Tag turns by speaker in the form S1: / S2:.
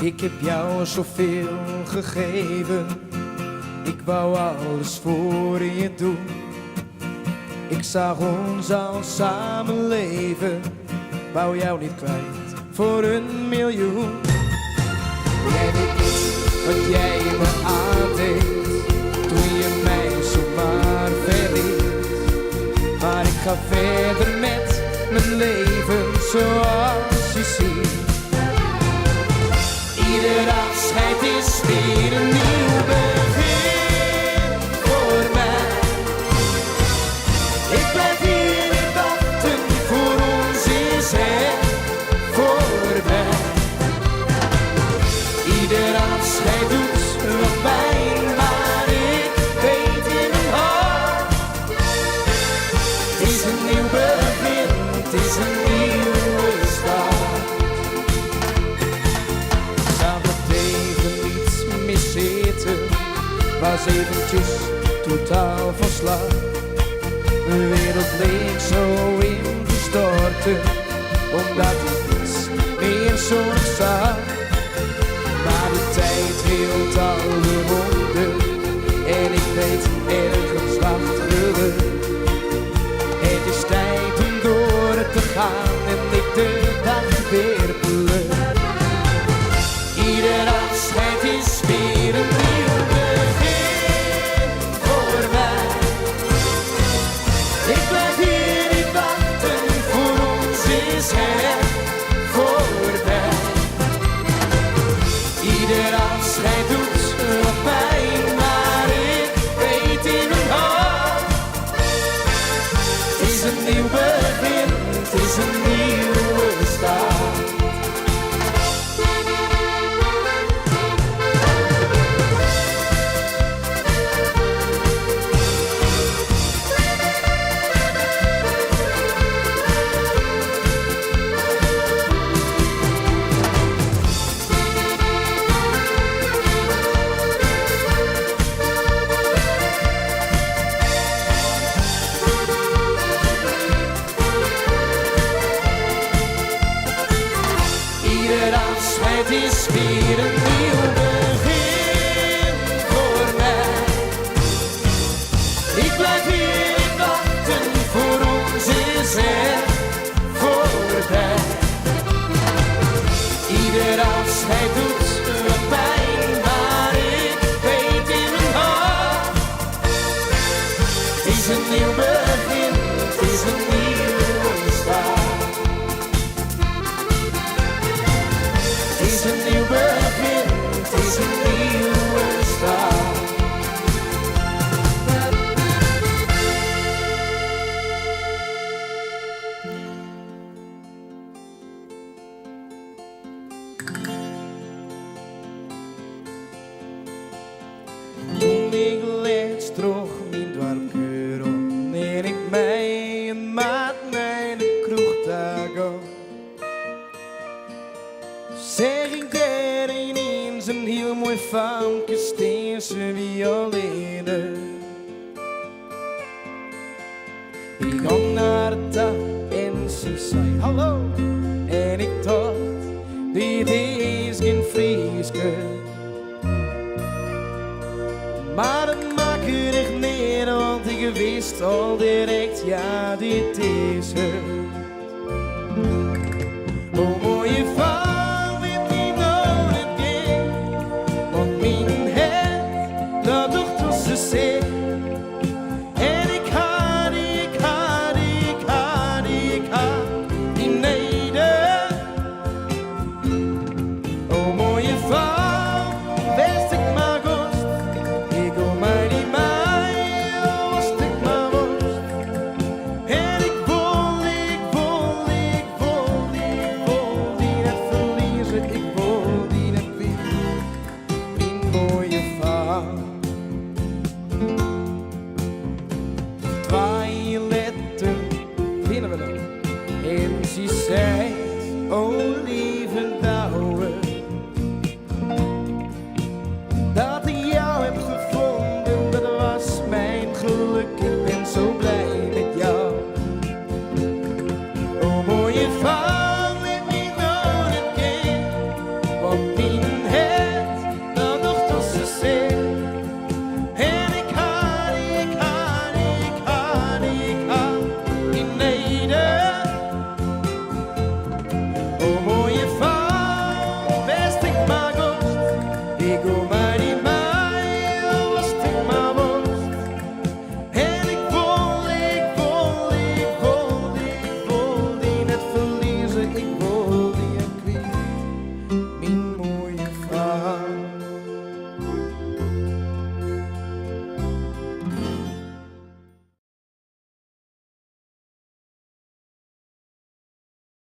S1: Ik heb jou zoveel gegeven, ik wou alles voor je doen. Ik zag ons al samen leven, wou jou niet kwijt voor 1 miljoen. Jij weet niet wat jij me aandeed, toen je mij zomaar verliet. Maar ik ga verder met mijn leven zoals je ziet. Ieder afscheid is weer een nieuw begin voor mij. Ik blijf hier niet wachten, voor ons is het voorbij. Ieder afscheid doet wat pijn, maar ik weet in mijn hart. Het is een nieuw begin, het is een nieuwe start. Was eventjes totaal van slag. De wereld leek zo in te storten, omdat ik niets meer zorg zag. Maar de tijd hield alle wonden, en ik weet ergens wachten we. Het is tijd om door te gaan en ik de dag weer pluk. Ieder afscheid is weer een nieuw begin voor mij. Ik blijf hier niet wachten, voor ons is het voorbij. Ieder afscheid doet wat pijn, maar ik weet in mijn hart. Het is een nieuw begin, het is een nieuwe start. Het is weer een nieuw begin voor mij. Ik blijf hier niet wachten, voor ons is het voorbij. Ieder afscheid doet wat pijn, maar ik weet in mijn hart. Het is een nieuw begin, het is een nieuwe start. Het is een nieuw begin, het is een nieuwe start. Toen ik laatst droeg mijn dwarpkeur op, en ik mij een maat naar de kroeg daar ga. Zeg ik daar ineens een heel mooi famke Steense violine. Ik ging naar de tafel en ze zei hallo. En ik dacht, dit is geen Frieske. Maar dat maakt er echt niet, want ik wist al direct, ja, dit is het. Oh, mooie vrouw. En ik had die neder. Oh mooie vrouw, wist ik maar gost. Ik wil mij niet mij, was ik maar worst. En ik wil die net verliezen. Ik wil die net winnen, die mooie vrouw. Vinden we dan? En ze zei, oh lieve dag.